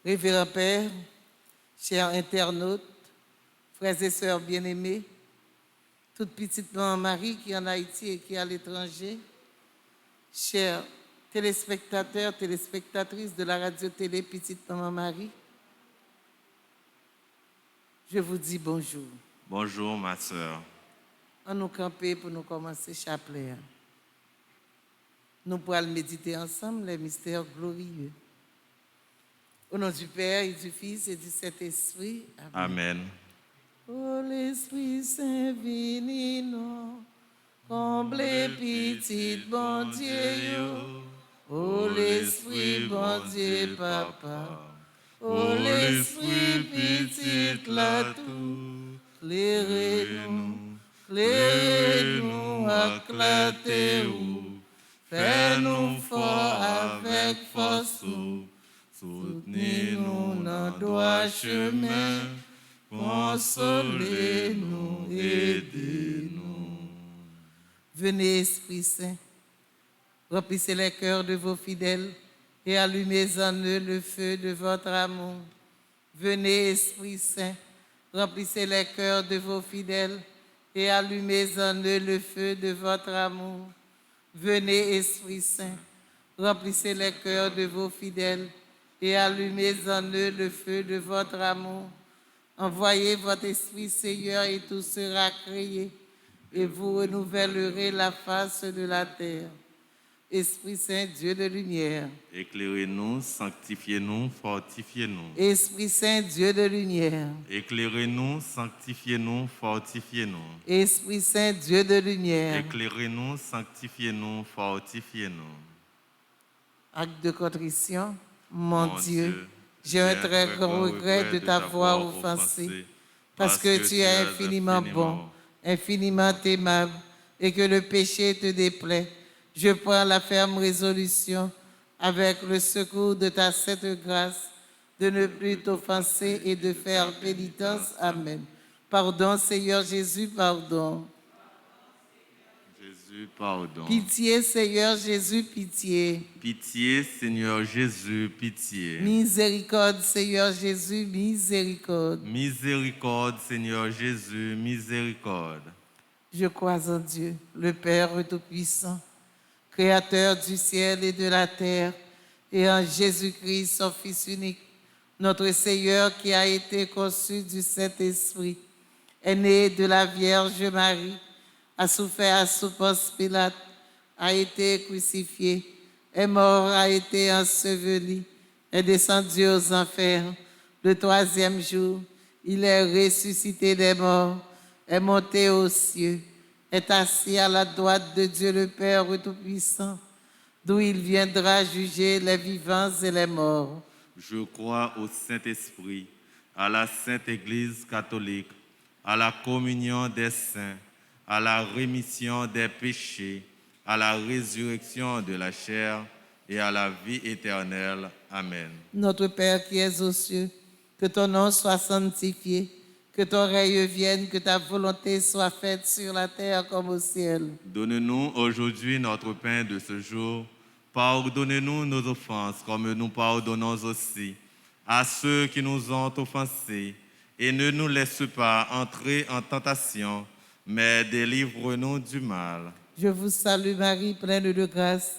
Révérend Père, chers internautes, frères et sœurs bien-aimés, toute petite maman Marie qui est en Haïti et qui est à l'étranger, chers téléspectateurs, téléspectatrices de la radio-télé Petite Maman Marie, je vous dis bonjour. Bonjour ma sœur. On nous camper pour nous commencer chapelet. Nous pourrons méditer ensemble les mystères glorieux. Au nom du Père et du Fils et du Saint-Esprit. Amen. Oh l'Esprit Saint, vini nous, comblez petite bon Dieu. Oh l'Esprit bon Dieu, Papa. Oh l'Esprit petite la tout. Clairez-nous, clairez-nous, éclatez-nous. Fais-nous fort avec force. Soutenez-nous dans droit chemin, consolez-nous, aidez-nous. Venez, Esprit Saint, remplissez les cœurs de vos fidèles et allumez en eux le feu de votre amour. Venez, Esprit Saint, remplissez les cœurs de vos fidèles et allumez en eux le feu de votre amour. Venez, Esprit Saint, remplissez les cœurs de vos fidèles et allumez en eux le feu de votre amour. Envoyez votre Esprit, Seigneur, et tout sera créé, et vous renouvellerez la face de la terre. Esprit Saint, Dieu de lumière. Éclairez-nous, sanctifiez-nous, fortifiez-nous. Esprit Saint, Dieu de lumière. Éclairez-nous, sanctifiez-nous, fortifiez-nous. Esprit Saint, Dieu de lumière. Éclairez-nous, sanctifiez-nous, fortifiez-nous. Acte de contrition. Mon Dieu, j'ai un très grand regret de t'avoir offensé, parce que tu es infiniment bon, infiniment aimable, et que le péché te déplaît. Je prends la ferme résolution, avec le secours de ta sainte grâce, de ne plus t'offenser et de faire pénitence. Amen. Pardon, Seigneur Jésus, pardon. Jésus, pardon. Pitié, Seigneur Jésus, pitié. Pitié, Seigneur Jésus, pitié. Miséricorde, Seigneur Jésus, miséricorde. Miséricorde, Seigneur Jésus, miséricorde. Je crois en Dieu, le Père Tout-Puissant, Créateur du ciel et de la terre, et en Jésus-Christ, son Fils unique, notre Seigneur qui a été conçu du Saint-Esprit, est né de la Vierge Marie, a souffert sous Ponce Pilate, a été crucifié, est mort, a été enseveli, est descendu aux enfers. Le troisième jour, il est ressuscité des morts, est monté aux cieux, est assis à la droite de Dieu le Père Tout-Puissant, d'où il viendra juger les vivants et les morts. Je crois au Saint-Esprit, à la Sainte Église catholique, à la communion des saints, à la rémission des péchés, à la résurrection de la chair et à la vie éternelle. Amen. Notre Père qui es aux cieux, que ton nom soit sanctifié, que ton règne vienne, que ta volonté soit faite sur la terre comme au ciel. Donne-nous aujourd'hui notre pain de ce jour. Pardonne-nous nos offenses comme nous pardonnons aussi à ceux qui nous ont offensés. Et ne nous laisse pas entrer en tentation, mais délivre-nous du mal. Je vous salue Marie, pleine de grâce.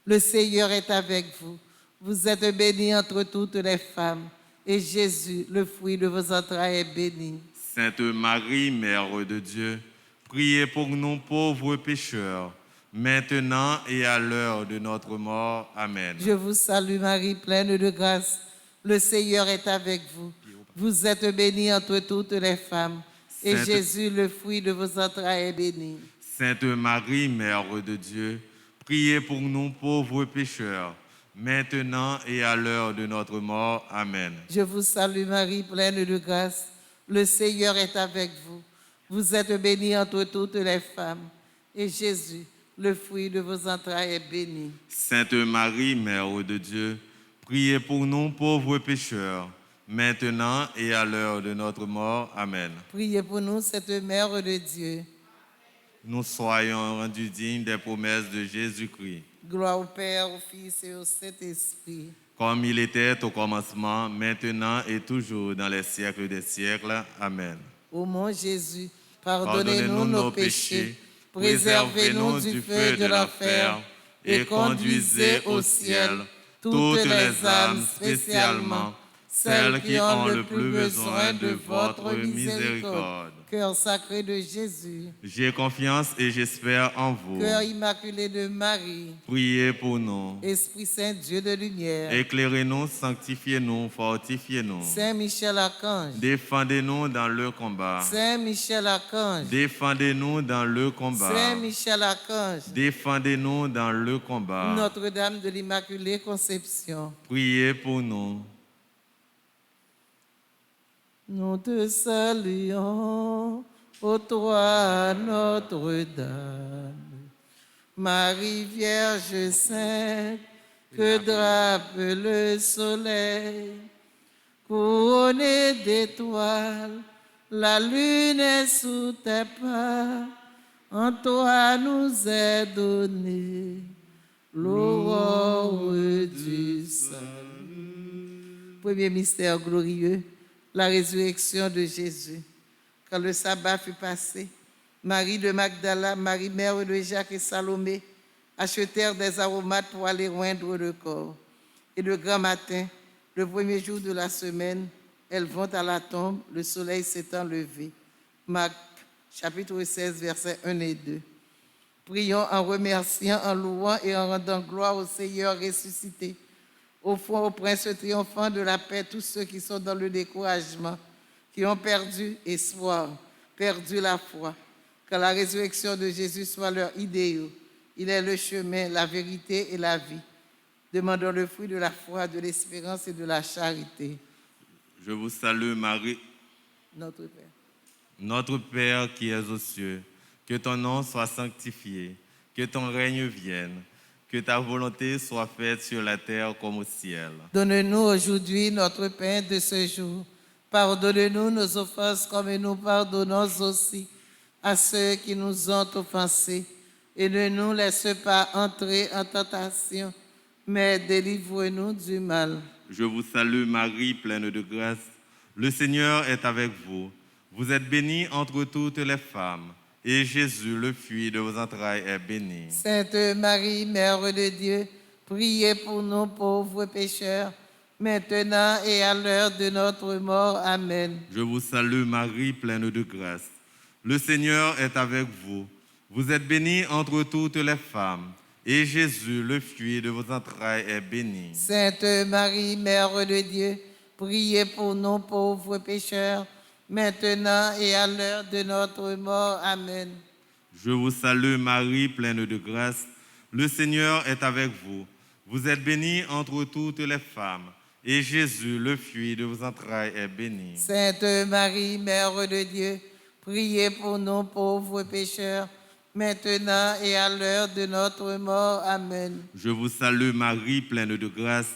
Le Seigneur est avec vous. Vous êtes bénie entre toutes les femmes. Et Jésus, le fruit de vos entrailles, est béni. Sainte Marie, Mère de Dieu, priez pour nous pauvres pécheurs, maintenant et à l'heure de notre mort. Amen. Je vous salue Marie, pleine de grâce. Le Seigneur est avec vous. Vous êtes bénie entre toutes les femmes. Et Jésus, le fruit de vos entrailles, est béni. Sainte Marie, Mère de Dieu, priez pour nous pauvres pécheurs, maintenant et à l'heure de notre mort. Amen. Je vous salue Marie, pleine de grâce. Le Seigneur est avec vous. Vous êtes bénie entre toutes les femmes. Et Jésus, le fruit de vos entrailles, est béni. Sainte Marie, Mère de Dieu, Priez pour nous, pauvres pécheurs, maintenant et à l'heure de notre mort. Amen. Priez pour nous, Sainte Mère de Dieu. Nous soyons rendus dignes des promesses de Jésus-Christ, Gloire au Père, au Fils et au Saint-Esprit. comme il était au commencement, maintenant et toujours, dans les siècles des siècles. Amen. Ô mon Jésus, pardonnez-nous nos péchés, préservez-nous du feu de l'enfer et conduisez au ciel toutes les âmes, spécialement celles qui ont le plus besoin de votre miséricorde. Cœur sacré de Jésus, J'ai confiance et j'espère en vous. cœur immaculé de Marie, Priez pour nous. Esprit Saint, Dieu de lumière, Éclairez-nous, sanctifiez-nous, fortifiez-nous. Saint Michel Archange, Défendez-nous dans le combat. Saint Michel Archange, Défendez-nous dans le combat. Saint Michel Archange, Défendez-nous dans le combat. Notre-Dame de l'Immaculée Conception, Priez pour nous. nous te saluons, ô toi Notre-Dame, Marie Vierge Sainte, que drape le soleil, couronnée d'étoiles, la lune est sous tes pas, en toi nous est donné l'aurore du salut. Premier mystère glorieux, la résurrection de Jésus. Quand le sabbat fut passé, Marie de Magdala, Marie mère de Jacques et Salomé achetèrent des aromates pour aller oindre le corps. Et le grand matin, le premier jour de la semaine, elles vont à la tombe, le soleil s'étant levé. Marc, chapitre 16, versets 1 et 2. Prions en remerciant, en louant et en rendant gloire au Seigneur ressuscité. Offrons au Prince triomphant de la paix tous ceux qui sont dans le découragement, qui ont perdu espoir, perdu la foi. Que la résurrection de Jésus soit leur idéal. Il est le chemin, la vérité et la vie. Demandons le fruit de la foi, de l'espérance et de la charité. Je vous salue Marie, Notre Père. notre Père qui es aux cieux, que ton nom soit sanctifié, que ton règne vienne, que ta volonté soit faite sur la terre comme au ciel. Donne-nous aujourd'hui notre pain de ce jour. Pardonne-nous nos offenses comme nous pardonnons aussi à ceux qui nous ont offensés. Et ne nous laisse pas entrer en tentation, mais délivre-nous du mal. Je vous salue Marie, pleine de grâce. Le Seigneur est avec vous. Vous êtes bénie entre toutes les femmes, et Jésus, le fruit de vos entrailles, est béni. Sainte Marie, Mère de Dieu, priez pour nous pauvres pécheurs, maintenant et à l'heure de notre mort. Amen. Je vous salue Marie, pleine de grâce. Le Seigneur est avec vous. Vous êtes bénie entre toutes les femmes, et Jésus, le fruit de vos entrailles, est béni. Sainte Marie, Mère de Dieu, priez pour nous pauvres pécheurs, maintenant et à l'heure de notre mort. Amen. Je vous salue Marie, pleine de grâce. Le Seigneur est avec vous. Vous êtes bénie entre toutes les femmes, et Jésus, le fruit de vos entrailles, est béni. Sainte Marie, Mère de Dieu, priez pour nous pauvres pécheurs, maintenant et à l'heure de notre mort. Amen. Je vous salue Marie, pleine de grâce.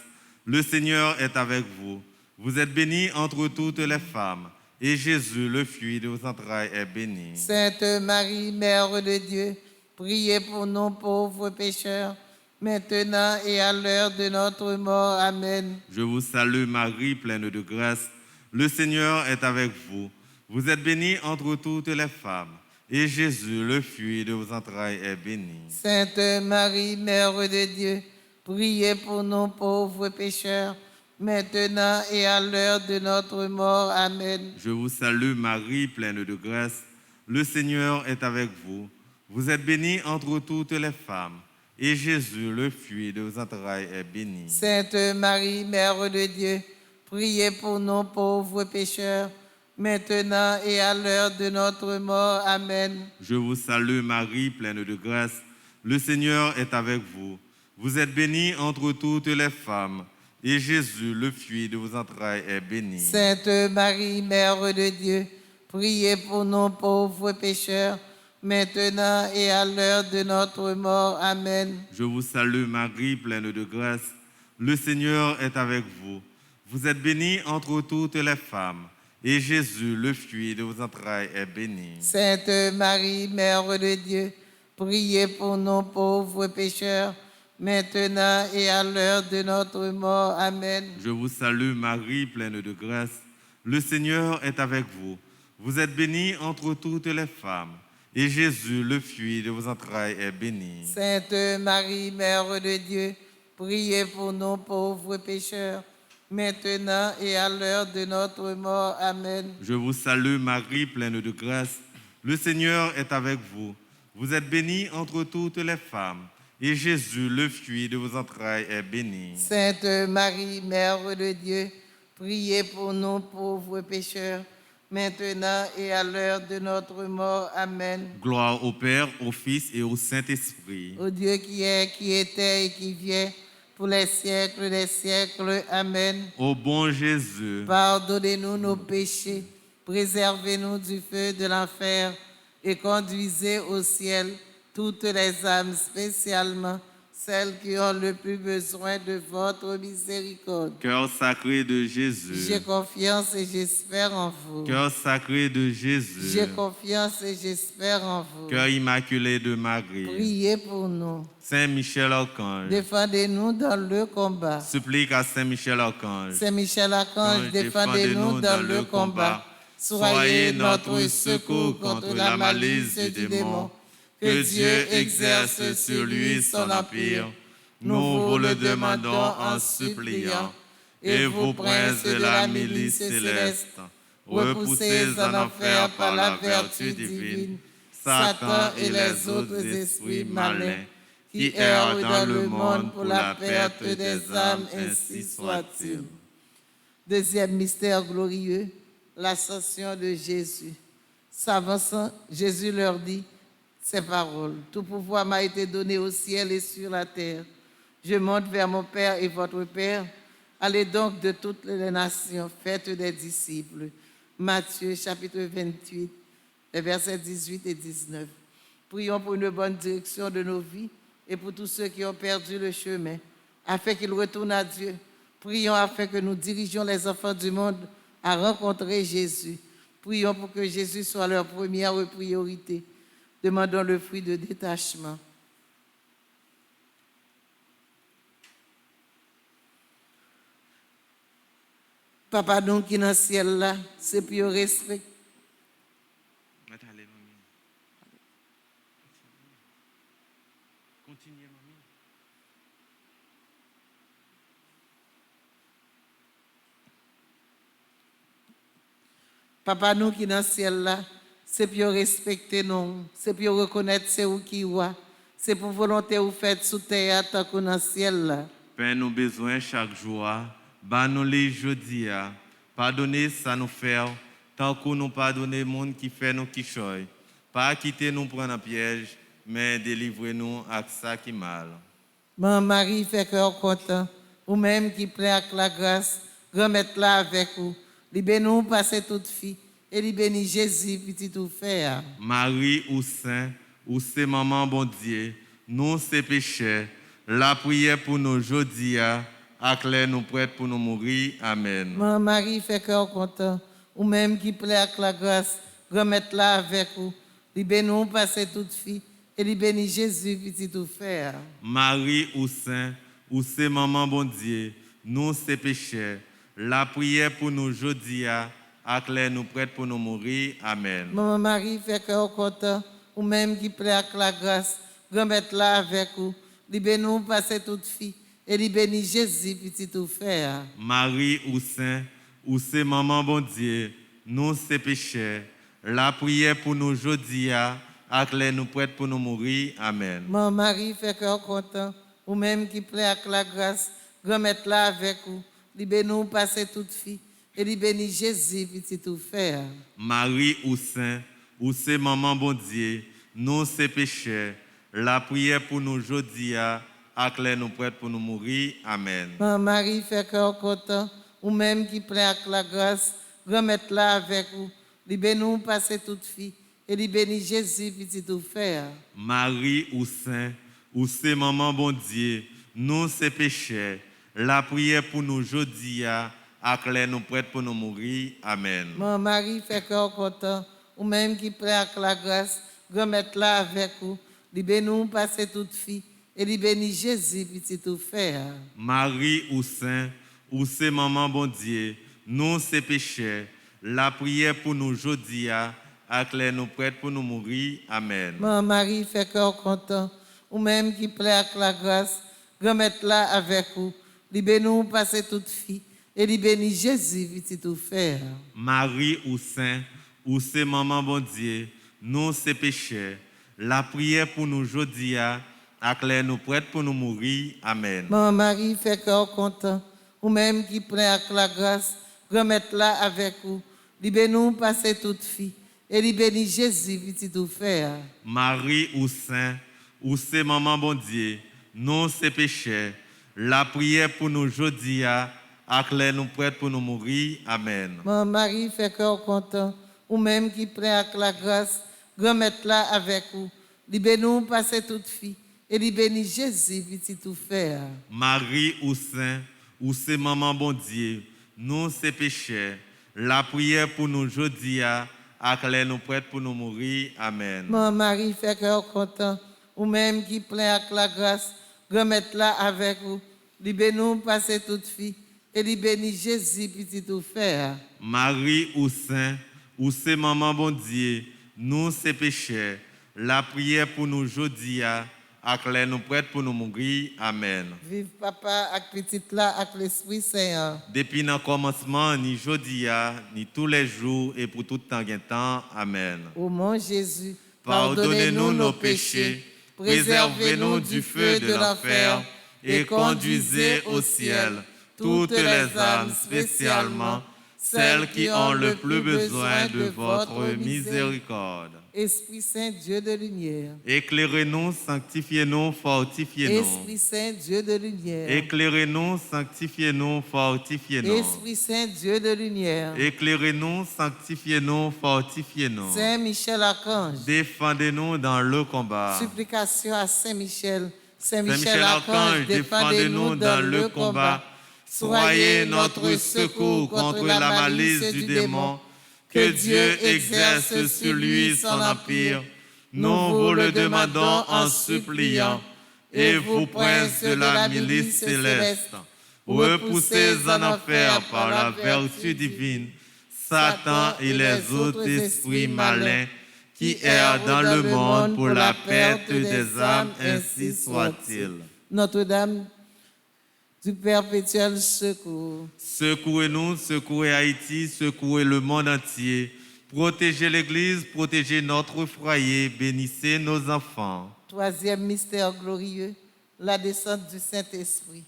Le Seigneur est avec vous. Vous êtes bénie entre toutes les femmes, et Jésus, le fruit de vos entrailles, est béni. Sainte Marie, Mère de Dieu, priez pour nous pauvres pécheurs, maintenant et à l'heure de notre mort. Amen. Je vous salue Marie, pleine de grâce. Le Seigneur est avec vous. Vous êtes bénie entre toutes les femmes, et Jésus, le fruit de vos entrailles, est béni. Sainte Marie, Mère de Dieu, priez pour nous pauvres pécheurs, maintenant et à l'heure de notre mort. Amen. Je vous salue Marie, pleine de grâce. Le Seigneur est avec vous. Vous êtes bénie entre toutes les femmes, et Jésus, le fruit de vos entrailles, est béni. Sainte Marie, Mère de Dieu, priez pour nous pauvres pécheurs, maintenant et à l'heure de notre mort. Amen. Je vous salue Marie, pleine de grâce. Le Seigneur est avec vous. Vous êtes bénie entre toutes les femmes, et Jésus, le fruit de vos entrailles, est béni. Sainte Marie, Mère de Dieu, priez pour nous pauvres pécheurs, maintenant et à l'heure de notre mort. Amen. Je vous salue Marie, pleine de grâce. le Seigneur est avec vous. Vous êtes bénie entre toutes les femmes, et Jésus, le fruit de vos entrailles, est béni. Sainte Marie, Mère de Dieu, priez pour nous pauvres pécheurs, maintenant et à l'heure de notre mort. Amen. Je vous salue Marie, pleine de grâce. Le Seigneur est avec vous. Vous êtes bénie entre toutes les femmes, et Jésus, le fruit de vos entrailles, est béni. Sainte Marie, Mère de Dieu, priez pour nous pauvres pécheurs, maintenant et à l'heure de notre mort. Amen. Je vous salue Marie, pleine de grâce. Le Seigneur est avec vous. Vous êtes bénie entre toutes les femmes, et Jésus, le fruit de vos entrailles, est béni. Sainte Marie, Mère de Dieu, priez pour nous pauvres pécheurs, maintenant et à l'heure de notre mort. Amen. Gloire au Père, au Fils et au Saint-Esprit. Au Dieu qui est, qui était et qui vient, pour les siècles des siècles. Amen. Ô bon Jésus, Pardonnez-nous nos péchés, préservez-nous du feu de l'enfer et conduisez au ciel toutes les âmes, spécialement celles qui ont le plus besoin de votre miséricorde. cœur sacré de Jésus. J'ai confiance et j'espère en vous. Cœur sacré de Jésus. J'ai confiance et j'espère en vous. Cœur immaculé de Marie. Priez pour nous. Saint Michel Archange. Défendez-nous dans le combat. Supplique à Saint Michel Archange. Saint Michel Archange, défendez-nous dans le combat. Soyez notre secours contre la malice du démon. Que Dieu exerce sur lui son empire. Nous vous le demandons en suppliant. Et vous, princes de la milice céleste, repoussez en enfer par la vertu divine Satan et les autres esprits malins qui errent dans le monde pour la perte des âmes, ainsi soit-il. Deuxième mystère glorieux, l'ascension de Jésus. S'avançant, Jésus leur dit ces paroles. Tout pouvoir m'a été donné au ciel et sur la terre. Je monte vers mon Père et votre Père. Allez donc de toutes les nations, faites des disciples. Matthieu chapitre 28, les versets 18 et 19. Prions pour une bonne direction de nos vies et pour tous ceux qui ont perdu le chemin, afin qu'ils retournent à Dieu. Prions afin que nous dirigions les enfants du monde à rencontrer Jésus. Prions pour que Jésus soit leur première priorité. Demandons le fruit de détachement. Papa, nous qui dans le ciel là, c'est pour respect. Papa, nous qui dans le ciel là, c'est pour respecter nous, c'est pour reconnaître c'est où qui voit, c'est pour volonté ou faites sous terre tant que dans le ciel là. Père, nous besoin chaque jour, bah nous les jeudi, pardonnez ça nous faire, tant que nous pardonnez monde qui fait nous qui choy. Pas quitter nous prendre un piège, mais délivrez-nous à ça qui mal. Maman Marie fait cœur content, ou même qui plaît avec la grâce, remettre là avec vous. Libère-nous passer toute fille, et libère Jésus, petit tout faire. Marie ou Saint, ou c'est maman bon Dieu, nous c'est péchés, la prière pour nous aujourd'hui, à clair nous prête pour nous mourir. Amen. Maman Marie fait cœur content, ou même qui plaît avec la grâce, remettre là avec vous. Libère-nous passer toute fille, et libère Jésus, petit tout faire. Marie ou Saint, ou c'est maman bon Dieu, nous c'est péchés, la prière pour nous aujourd'hui, à clair nous prête pour nous mourir. Amen. Maman Marie fait cœur content, ou même qui plaît avec la grâce, remettre là avec vous. Libère-nous passer toute fille, et libère Jésus, petit tout faire. Marie ou Saint, ou c'est maman bon Dieu, nous c'est péchés, la prière pour nous aujourd'hui, à clair nous prête pour nous mourir. Amen. Maman Marie fait cœur content, ou même qui plaît avec la grâce, remettre là avec vous. Libère-nous passer toute fille, et libère Jésus, petit tout faire. Marie ou Saint, ou c'est maman bon Dieu, nous c'est péchés, la prière pour nous aujourd'hui, à clair nous prête pour nous mourir. Amen. Maman Marie fait cœur content, ou même qui plaît avec la grâce, remettre là avec vous. Libère-nous passer toute fille, et libère Jésus, petit tout faire. Marie ou Saint, ou c'est maman bon Dieu, nous c'est péchés, la prière pour nous aujourd'hui, à clair nous prête pour nous mourir. Amen. Mon Marie, fait cœur content, ou même qui prêt avec la grâce, remettre là avec vous, libère-nous passer toute fille, et libère-nous Jésus, petit tout faire. Marie ou Saint, ou c'est maman bon Dieu, nous c'est pécheurs, la prière pour nous aujourd'hui, à clair nous prête pour nous mourir. Amen. Mon Marie, fait cœur content, ou même qui prêt avec la grâce, remettre là avec vous, libère-nous passer toute fille, et libère-nous Jésus, petit tout faire. Marie ou Saint, ou c'est maman bon Dieu, nous c'est pécheurs, la prière pour nous aujourd'hui, à clair nous prête pour nous mourir. Amen. Mon Marie, fait cœur content, ou même qui prêt avec la grâce, remettre là avec vous, libère-nous passer toute fille, et libère-nous Jésus, petit tout faire. Marie ou Saint, ou c'est maman bon Dieu, nous c'est pécheurs, la prière pour nous aujourd'hui, à clair nous prête pour nous mourir. Amen. Mon Marie, fait cœur content, ou même qui prêt avec la grâce, remettre là avec vous, libère-nous passer toute fille, et libère-nous Jésus, petit tout faire. Marie ou Saint, ou c'est maman bon Dieu, nous c'est pécheurs, la prière pour nous aujourd'hui, à clair nous prête pour nous mourir. Amen. Mon Marie, fait cœur content, ou même qui prêt avec la grâce, remettre là avec vous, libère-nous passer toute fille, et libère-nous Jésus, petit tout faire. Marie ou Saint, ou c'est maman bon Dieu, nous c'est pécheurs, la prière pour nous aujourd'hui, à clair nous prête pour nous mourir. Amen. Vive papa avec petite là, avec l'Esprit Saint. Depuis le commencement, ni aujourd'hui, ni tous les jours et pour tout temps et temps. Amen. Ô mon Jésus, Pardonnez-nous nos péchés, préservez-nous du feu de l'enfer et conduisez au ciel toutes les âmes, spécialement celles qui ont le plus besoin de votre miséricorde. Esprit Saint, Dieu de lumière. Éclairez-nous, sanctifiez-nous, fortifiez-nous. Esprit Saint, Dieu de lumière. Éclairez-nous, sanctifiez-nous, fortifiez-nous. Esprit Saint, Dieu de lumière. Éclairez-nous, sanctifiez-nous, fortifiez-nous. Saint Michel Archange. Défendez-nous dans le combat. Supplication à Saint Michel. Saint Saint Michel Archange, défendez-nous dans le combat. Soyez notre secours contre la malice du démon. Que Dieu exerce sur lui son empire. Nous vous le demandons en suppliant. Et vous, princes de la milice céleste, repoussez en enfer par la vertu divine Satan et les autres esprits malins qui errent dans le monde pour la perte des âmes, ainsi soit-il. Notre-Dame du perpétuel secours. Secouez-nous, secouez Haïti, secouez le monde entier. Protégez l'Église, protégez notre foyer, bénissez nos enfants. Troisième mystère glorieux, la descente du Saint-Esprit.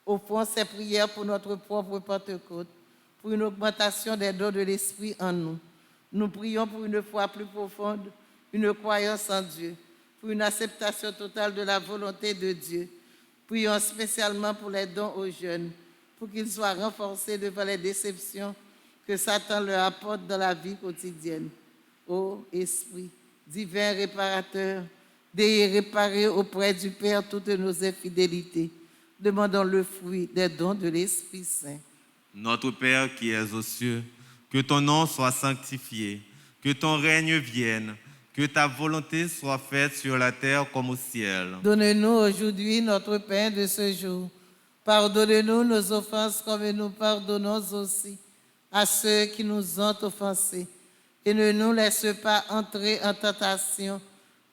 Offrons ces prières pour notre propre Pentecôte, pour une augmentation des dons de l'Esprit en nous. Nous prions pour une foi plus profonde, une croyance en Dieu, pour une acceptation totale de la volonté de Dieu. Prions spécialement pour les dons aux jeunes, pour qu'ils soient renforcés devant les déceptions que Satan leur apporte dans la vie quotidienne. Ô Esprit, divin réparateur, d'y réparer auprès du Père toutes nos infidélités. Demandons le fruit des dons de l'Esprit Saint. Notre Père qui es aux cieux, que ton nom soit sanctifié, que ton règne vienne, que ta volonté soit faite sur la terre comme au ciel. Donne-nous aujourd'hui notre pain de ce jour. Pardonne-nous nos offenses comme nous pardonnons aussi à ceux qui nous ont offensés. Et ne nous laisse pas entrer en tentation,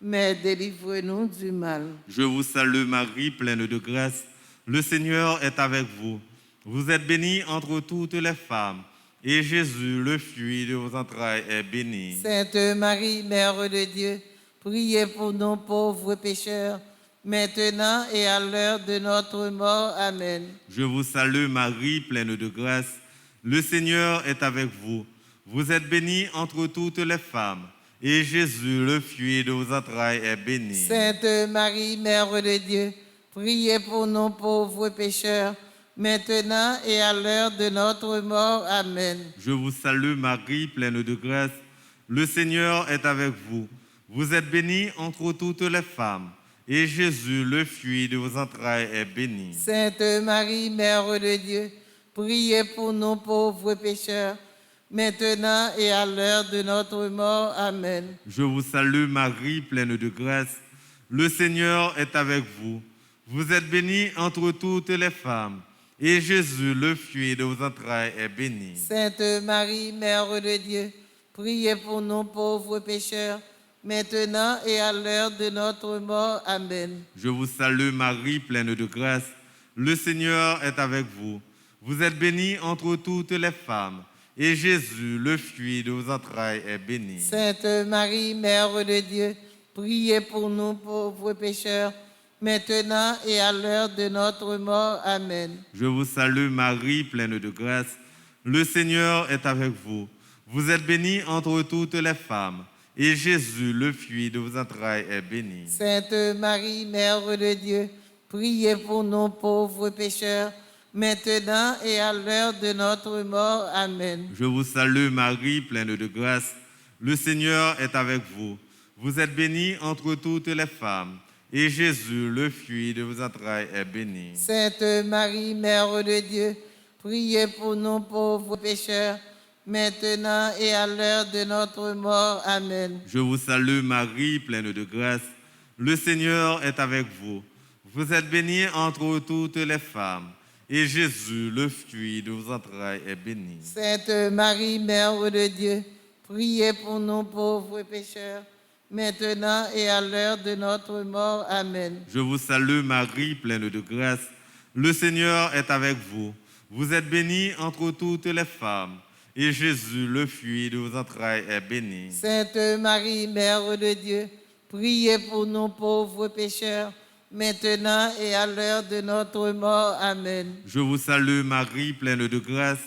mais délivre-nous du mal. Je vous salue Marie, pleine de grâce. Le Seigneur est avec vous. Vous êtes bénie entre toutes les femmes. Et Jésus, le fruit de vos entrailles, est béni. Sainte Marie, Mère de Dieu, priez pour nous pauvres pécheurs, maintenant et à l'heure de notre mort. Amen. Je vous salue Marie, pleine de grâce. Le Seigneur est avec vous. Vous êtes bénie entre toutes les femmes. Et Jésus, le fruit de vos entrailles, est béni. Sainte Marie, Mère de Dieu, priez pour nous pauvres pécheurs, maintenant et à l'heure de notre mort. Amen. Je vous salue Marie, pleine de grâce. Le Seigneur est avec vous. Vous êtes bénie entre toutes les femmes. et Jésus, le fruit de vos entrailles, est béni. Sainte Marie, Mère de Dieu, priez pour nous pauvres pécheurs, maintenant et à l'heure de notre mort. Amen. Je vous salue Marie, pleine de grâce. Le Seigneur est avec vous. Vous êtes bénie entre toutes les femmes, et Jésus, le fruit de vos entrailles, est béni. Sainte Marie, Mère de Dieu, priez pour nous pauvres pécheurs, maintenant et à l'heure de notre mort. Amen. Je vous salue Marie, pleine de grâce. Le Seigneur est avec vous. Vous êtes bénie entre toutes les femmes, et Jésus, le fruit de vos entrailles, est béni. Sainte Marie, Mère de Dieu, priez pour nous pauvres pécheurs, maintenant et à l'heure de notre mort. Amen. Je vous salue Marie, pleine de grâce. Le Seigneur est avec vous. Vous êtes bénie entre toutes les femmes, et Jésus, le fruit de vos entrailles, est béni. Sainte Marie, Mère de Dieu, priez pour nous pauvres pécheurs, maintenant et à l'heure de notre mort. Amen. Je vous salue Marie, pleine de grâce. Le Seigneur est avec vous. Vous êtes bénie entre toutes les femmes, et Jésus, le fruit de vos entrailles, est béni. Sainte Marie, Mère de Dieu, priez pour nous pauvres pécheurs, maintenant et à l'heure de notre mort. Amen. Je vous salue Marie, pleine de grâce. Le Seigneur est avec vous. Vous êtes bénie entre toutes les femmes, et Jésus, le fruit de vos entrailles, est béni. Sainte Marie, Mère de Dieu, priez pour nous pauvres pécheurs, maintenant et à l'heure de notre mort. Amen. Je vous salue Marie, pleine de grâce. Le Seigneur est avec vous. Vous êtes bénie entre toutes les femmes, et Jésus, le fruit de vos entrailles, est béni. Sainte Marie, Mère de Dieu, priez pour nous pauvres pécheurs, maintenant et à l'heure de notre mort. Amen. Je vous salue Marie, pleine de grâce.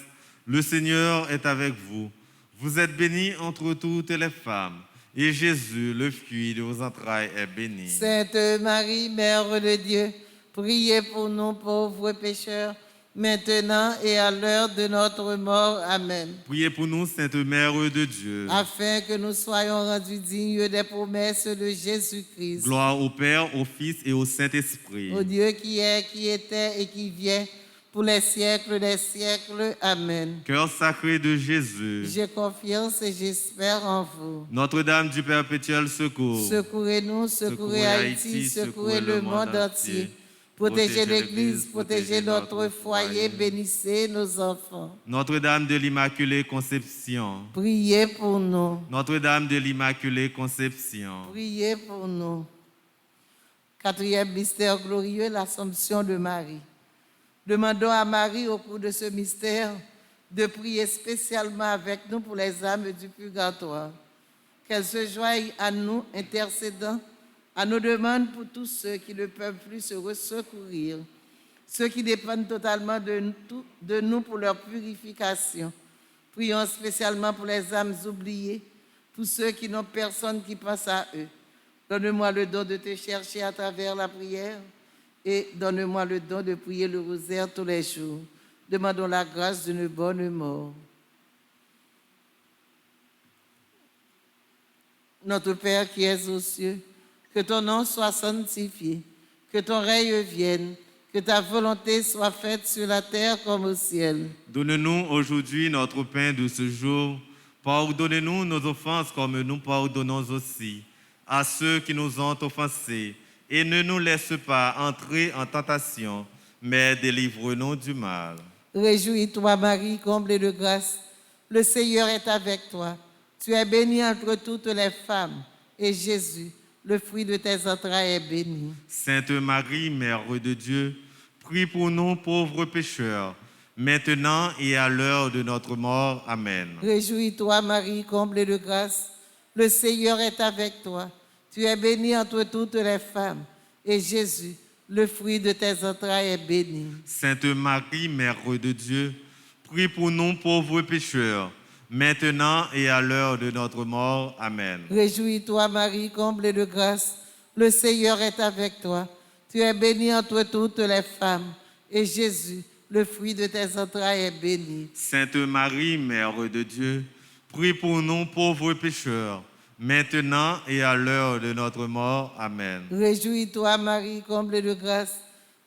Le Seigneur est avec vous. Vous êtes bénie entre toutes les femmes, et Jésus, le fruit de vos entrailles, est béni. Sainte Marie, Mère de Dieu, priez pour nous pauvres pécheurs, maintenant et à l'heure de notre mort. Amen. Priez pour nous, Sainte Mère de Dieu. Afin que nous soyons rendus dignes des promesses de Jésus-Christ. Gloire au Père, au Fils et au Saint-Esprit. Au Dieu qui est, qui était et qui vient, pour les siècles des siècles. Amen. Cœur sacré de Jésus. J'ai confiance et j'espère en vous. Notre-Dame du Perpétuel secours. Secourez-nous, secourez Haïti, secourez le monde entier. Protégez l'Église, protégez notre foyer, bénissez nos enfants. Notre-Dame de l'Immaculée Conception. Priez pour nous. Notre-Dame de l'Immaculée Conception. Priez pour nous. Quatrième mystère glorieux, l'Assomption de Marie. Demandons à Marie au cours de ce mystère de prier spécialement avec nous pour les âmes du purgatoire. Qu'elle se joigne à nous, intercédant à nos demandes pour tous ceux qui ne peuvent plus se secourir, ceux qui dépendent totalement de nous pour leur purification. Prions spécialement pour les âmes oubliées, pour ceux qui n'ont personne qui pense à eux. Donne-moi le don de te chercher à travers la prière et donne-moi le don de prier le rosaire tous les jours. Demandons la grâce d'une bonne mort. Notre Père qui es aux cieux, que ton nom soit sanctifié, que ton règne vienne, que ta volonté soit faite sur la terre comme au ciel. Donne-nous aujourd'hui notre pain de ce jour. Pardonnez-nous nos offenses comme nous pardonnons aussi à ceux qui nous ont offensés. Et ne nous laisse pas entrer en tentation, mais délivre-nous du mal. Réjouis-toi, Marie, comblée de grâce. Le Seigneur est avec toi. Tu es bénie entre toutes les femmes, et Jésus, le fruit de tes entrailles, est béni. Sainte Marie, Mère de Dieu, prie pour nous pauvres pécheurs, maintenant et à l'heure de notre mort. Amen. Réjouis-toi, Marie, comblée de grâce. Le Seigneur est avec toi. Tu es bénie entre toutes les femmes, et Jésus, le fruit de tes entrailles, est béni. Sainte Marie, Mère de Dieu, prie pour nous pauvres pécheurs, maintenant et à l'heure de notre mort. Amen. Réjouis-toi, Marie, comblée de grâce. Le Seigneur est avec toi. Tu es bénie entre toutes les femmes, et Jésus, le fruit de tes entrailles, est béni. Sainte Marie, Mère de Dieu, prie pour nous pauvres pécheurs, maintenant et à l'heure de notre mort. Amen. Réjouis-toi, Marie, comblée de grâce.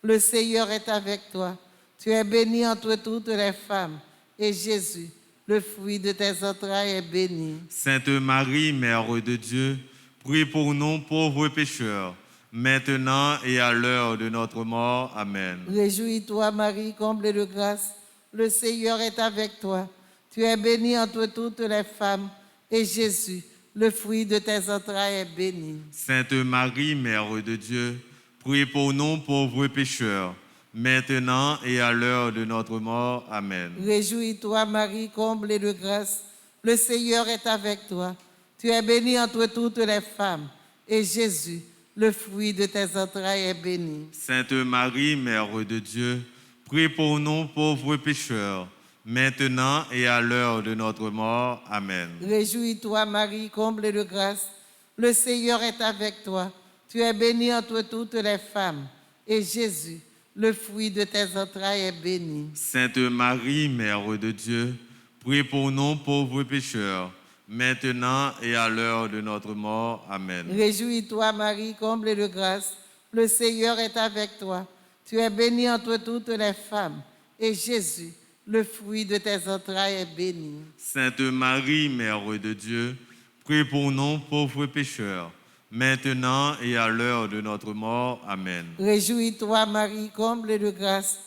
Le Seigneur est avec toi. Tu es bénie entre toutes les femmes, et Jésus, le fruit de tes entrailles, est béni. Sainte Marie, Mère de Dieu, prie pour nous pauvres pécheurs, maintenant et à l'heure de notre mort. Amen. Réjouis-toi, Marie, comblée de grâce. Le Seigneur est avec toi. Tu es bénie entre toutes les femmes, et Jésus, le fruit de tes entrailles, est béni. Sainte Marie, Mère de Dieu, prie pour nous pauvres pécheurs, maintenant et à l'heure de notre mort. Amen. Réjouis-toi, Marie, comblée de grâce. Le Seigneur est avec toi. Tu es bénie entre toutes les femmes, et Jésus, le fruit de tes entrailles, est béni. Sainte Marie, Mère de Dieu, prie pour nous pauvres pécheurs, maintenant et à l'heure de notre mort. Amen. Réjouis-toi, Marie, comblée de grâce. Le Seigneur est avec toi. Tu es bénie entre toutes les femmes, et Jésus, le fruit de tes entrailles, est béni. Sainte Marie, Mère de Dieu, prie pour nous pauvres pécheurs, maintenant et à l'heure de notre mort. Amen. Réjouis-toi, Marie, comblée de grâce. Le Seigneur est avec toi. Tu es bénie entre toutes les femmes, et Jésus, le fruit de tes entrailles, est béni. Sainte Marie, Mère de Dieu, prie pour nous pauvres pécheurs, maintenant et à l'heure de notre mort. Amen. Réjouis-toi, Marie, comblée de grâce.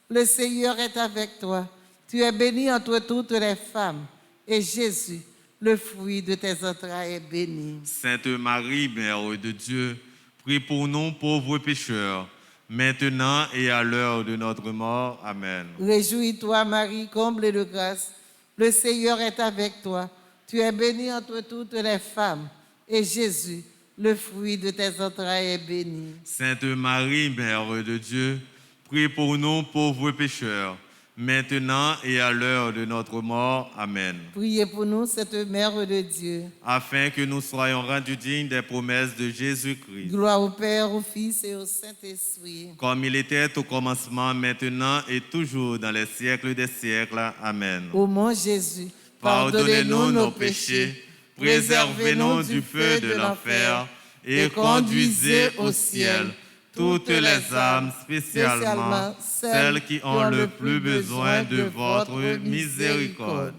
Le Seigneur est avec toi. Tu es bénie entre toutes les femmes, et Jésus, le fruit de tes entrailles, est béni. Sainte Marie, Mère de Dieu, prie pour nous pauvres pécheurs, maintenant et à l'heure de notre mort. Amen. Réjouis-toi, Marie, comblée de grâce. Le Seigneur est avec toi. Tu es bénie entre toutes les femmes, et Jésus, le fruit de tes entrailles, est béni. Sainte Marie, Mère de Dieu, prie pour nous pauvres pécheurs, maintenant et à l'heure de notre mort. Amen. Priez pour nous, cette Mère de Dieu. Afin que nous soyons rendus dignes des promesses de Jésus-Christ. Gloire au Père, au Fils et au Saint-Esprit. Comme il était au commencement, maintenant et toujours dans les siècles des siècles. Amen. Ô mon Jésus, Pardonnez-nous nos péchés, préservez-nous du feu de l'enfer et conduisez au ciel toutes les âmes, spécialement celles qui ont le plus besoin de votre miséricorde.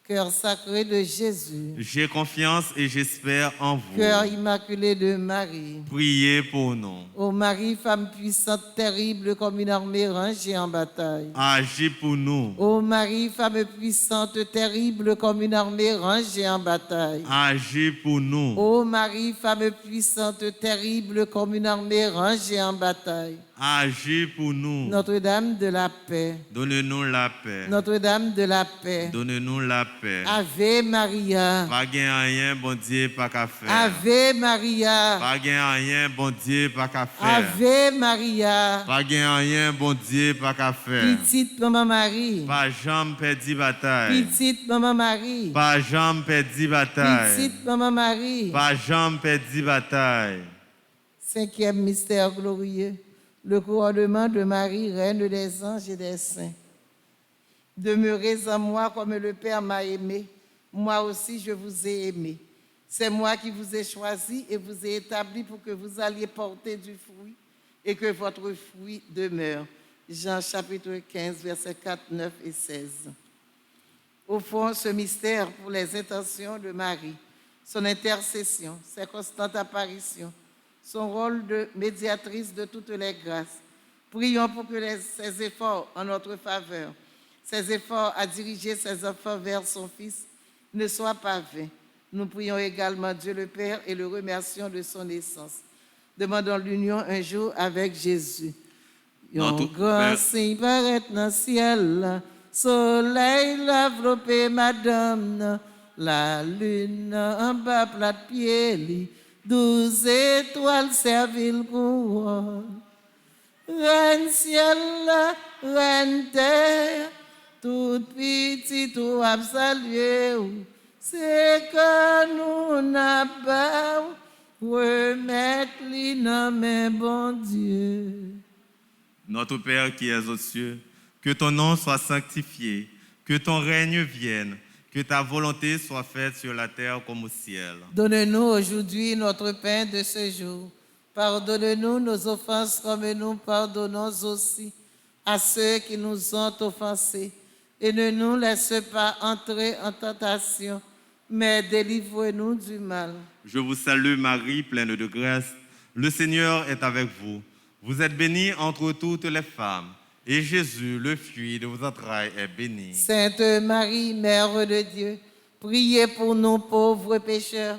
Cœur sacré de Jésus, J'ai confiance et j'espère en vous. cœur immaculé de Marie, Priez pour nous. ô Marie, femme puissante, terrible comme une armée rangée en bataille. Agis pour nous. Ô Marie, femme puissante, terrible comme une armée rangée en bataille. Agis pour nous. Ô Marie, femme puissante, terrible comme une armée rangée en bataille. Agis pour nous. Notre-Dame de la paix, Donne-nous la paix. Notre-Dame de la paix, Donne-nous la paix. Ave Maria, Pas gain rien, bon Dieu, pas qu'à faire. Ave Maria, Pas gain rien, bon Dieu, pas qu'à faire. Ave Maria, Pas gain rien, bon Dieu, pas qu'à faire. petite maman Marie, Pas jambe perdu bataille. petite maman Marie, Pas jambe perdu bataille. petite maman Marie. Pas jambe perdu bataille. Cinquième mystère glorieux, le couronnement de Marie, reine des anges et des saints. Demeurez en moi comme le Père m'a aimé, moi aussi je vous ai aimé. C'est moi qui vous ai choisi et vous ai établi pour que vous alliez porter du fruit et que votre fruit demeure. Jean chapitre 15, versets 4, 9 et 16. Au fond, ce mystère pour les intentions de Marie, son intercession, ses constantes apparitions, son rôle de médiatrice de toutes les grâces. Prions pour que ses efforts en notre faveur, ses efforts à diriger ses enfants vers son Fils ne soient pas vains. Nous prions également Dieu le Père et le remercions de son naissance. Demandons l'union un jour avec Jésus. Yon grand signe paraît dans le ciel, soleil l'enveloppé madame, la lune en bas plate pied, 12 étoiles servil couronne. Reine ciel, reine terre, tout petit tout a salué, c'est que nous n'a pas remettre li dans mes bon Dieu. Notre Père qui es aux cieux, que ton nom soit sanctifié, que ton règne vienne, Que ta volonté soit faite sur la terre comme au ciel. Donne-nous aujourd'hui notre pain de ce jour. Pardonne-nous nos offenses comme nous pardonnons aussi à ceux qui nous ont offensés. Et ne nous laisse pas entrer en tentation, mais délivre-nous du mal. Je vous salue Marie, pleine de grâce. Le Seigneur est avec vous. Vous êtes bénie entre toutes les femmes. Et Jésus, le fruit de vos entrailles, est béni. Sainte Marie, Mère de Dieu, priez pour nous pauvres pécheurs,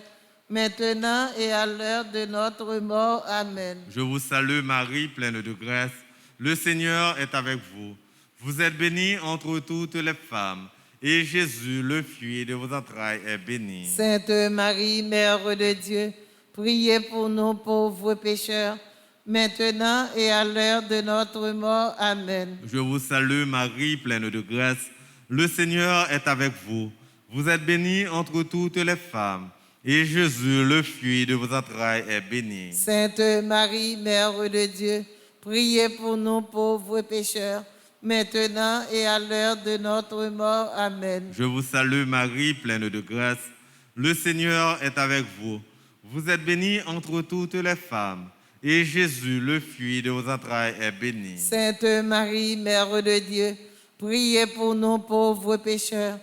maintenant et à l'heure de notre mort. Amen. Je vous salue Marie, pleine de grâce. Le Seigneur est avec vous. Vous êtes bénie entre toutes les femmes. Et Jésus, le fruit de vos entrailles, est béni. Sainte Marie, Mère de Dieu, priez pour nous pauvres pécheurs, maintenant et à l'heure de notre mort. Amen. Je vous salue Marie, pleine de grâce. Le Seigneur est avec vous. Vous êtes bénie entre toutes les femmes. Et Jésus, le fruit de vos entrailles, est béni. Sainte Marie, Mère de Dieu, priez pour nous pauvres pécheurs, maintenant et à l'heure de notre mort. Amen. Je vous salue Marie, pleine de grâce. Le Seigneur est avec vous. Vous êtes bénie entre toutes les femmes. Et Jésus, le fruit de vos entrailles, est béni. Sainte Marie, Mère de Dieu, priez pour nous pauvres pécheurs,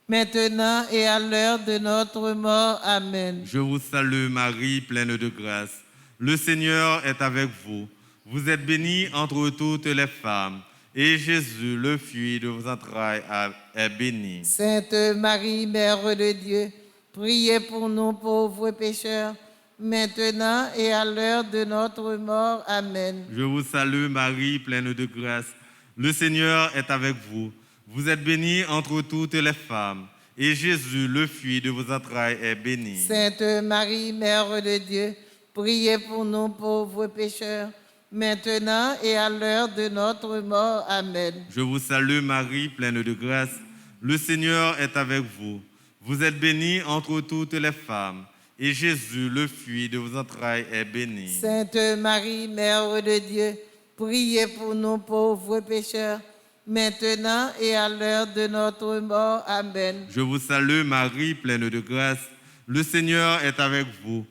maintenant et à l'heure de notre mort. Amen. Je vous salue Marie, pleine de grâce. Le Seigneur est avec vous. Vous êtes bénie entre toutes les femmes. Et Jésus, le fruit de vos entrailles, est béni. Sainte Marie, Mère de Dieu, priez pour nous pauvres pécheurs, maintenant et à l'heure de notre mort. Amen. Je vous salue Marie, pleine de grâce. Le Seigneur est avec vous. Vous êtes bénie entre toutes les femmes. Et Jésus, le fruit de vos entrailles, est béni. Sainte Marie, Mère de Dieu, priez pour nous pauvres pécheurs, maintenant et à l'heure de notre mort. Amen. Je vous salue Marie, pleine de grâce. Le Seigneur est avec vous. Vous êtes bénie entre toutes les femmes. Et Jésus, le fruit de vos entrailles, est béni. Sainte Marie, Mère de Dieu, priez pour nous pauvres pécheurs, maintenant et à l'heure de notre mort. Amen. Je vous salue Marie, pleine de grâce. Le Seigneur est avec vous.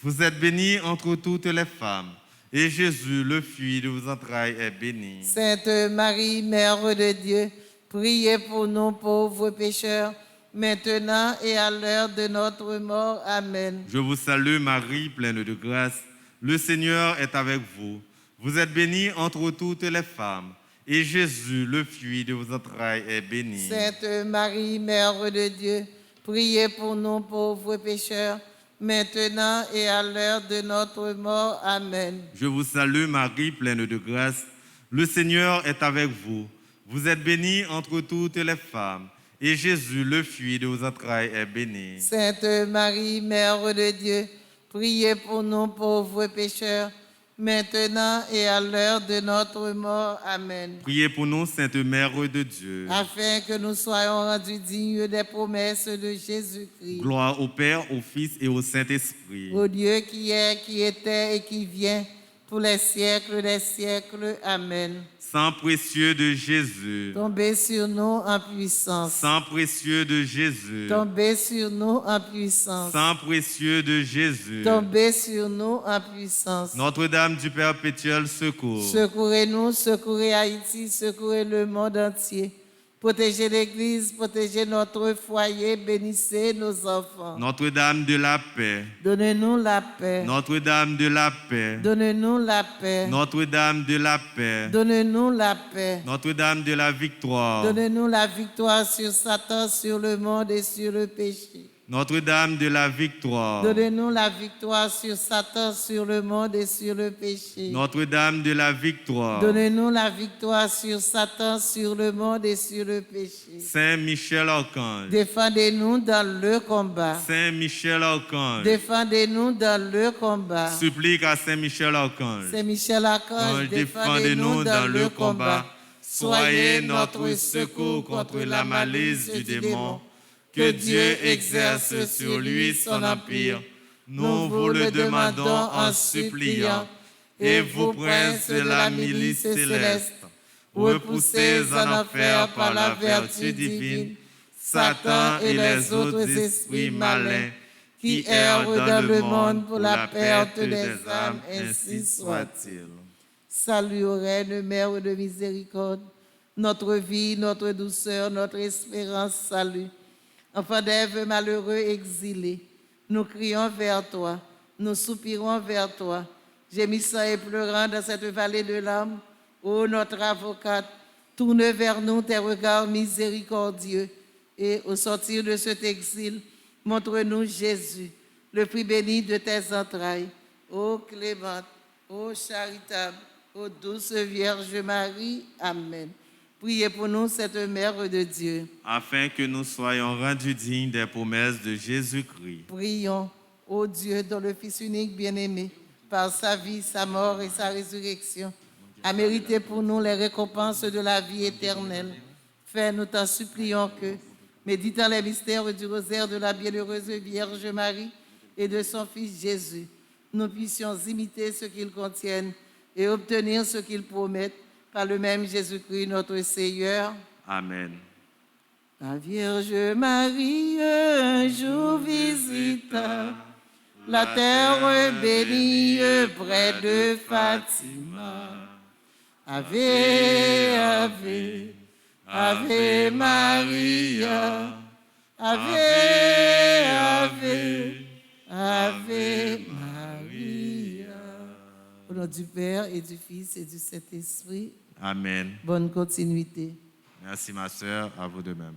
Vous êtes bénie entre toutes les femmes. Et Jésus, le fruit de vos entrailles, est béni. Sainte Marie, Mère de Dieu, priez pour nous pauvres pécheurs, maintenant et à l'heure de notre mort. Amen. Je vous salue Marie, pleine de grâce. Le Seigneur est avec vous. Vous êtes bénie entre toutes les femmes. Et Jésus, le fruit de vos entrailles, est béni. Sainte Marie, Mère de Dieu, priez pour nous pauvres pécheurs, maintenant et à l'heure de notre mort. Amen. Je vous salue Marie, pleine de grâce. Le Seigneur est avec vous. Vous êtes bénie entre toutes les femmes. Et Jésus, le fruit de vos entrailles, est béni. Sainte Marie, Mère de Dieu, priez pour nous pauvres pécheurs, maintenant et à l'heure de notre mort. Amen. Priez pour nous, Sainte Mère de Dieu. Afin que nous soyons rendus dignes des promesses de Jésus-Christ. Gloire au Père, au Fils et au Saint-Esprit. Au Dieu qui est, qui était et qui vient, pour les siècles des siècles. Amen. Sang précieux de Jésus. Tombez sur nous en puissance. Sang précieux de Jésus. Tombez sur nous en puissance. Sang précieux de Jésus. Tombez sur nous en puissance. Notre-Dame du Perpétuel secours. Secourez-nous, secourez Haïti, secourez le monde entier. Protégez l'Église, protégez notre foyer, bénissez nos enfants. Notre-Dame de la paix. Donnez-nous la paix. Notre-Dame de la paix. Donnez-nous la paix. Notre-Dame de la paix. Donnez-nous la paix. Notre-Dame de la victoire. Donnez-nous la victoire sur Satan, sur le monde et sur le péché. Notre-Dame de la victoire. Donnez-nous la victoire sur Satan, sur le monde et sur le péché. Notre-Dame de la victoire. Donnez-nous la victoire sur Satan, sur le monde et sur le péché. Saint Michel Archange. Défendez-nous dans le combat. Saint Michel Archange. Défendez-nous dans le combat. Supplique à Saint Michel Archange. Saint Michel Archange, Défendez-nous dans le combat. Soyez notre secours contre la malice du démon. Que Dieu exerce sur lui son empire. Nous vous le demandons en suppliant. Et vous, princes de la milice céleste, repoussés en enfer par la vertu divine, Satan et les autres esprits malins qui errent dans le monde pour la perte des âmes, ainsi soit-il. Salut ô Reine, Mère de miséricorde, notre vie, notre douceur, notre espérance, salut. Enfant d'Ève malheureux exilés, nous crions vers toi, nous soupirons vers toi, gémissant et pleurant dans cette vallée de larmes. Ô notre avocate, tourne vers nous tes regards miséricordieux et au sortir de cet exil, montre-nous Jésus, le fruit béni de tes entrailles. Ô clémente, ô charitable, ô douce Vierge Marie. Amen. Priez pour nous, cette Mère de Dieu. Afin que nous soyons rendus dignes des promesses de Jésus-Christ. Prions, ô Dieu, dont le Fils unique bien-aimé, par sa vie, sa mort et sa résurrection, a mérité pour nous les récompenses de la vie éternelle. Fais, nous t'en supplions que, méditant les mystères du rosaire de la bienheureuse Vierge Marie et de son Fils Jésus, nous puissions imiter ce qu'ils contiennent et obtenir ce qu'ils promettent par le même Jésus-Christ notre Seigneur. Amen. La Vierge Marie un jour visita la terre bénie près de Fatima. Ave, Ave, Ave Maria, Ave, Ave, Ave Maria. Au nom du Père et du Fils et du Saint-Esprit. Amen. Bonne continuité. Merci ma sœur, à vous de même.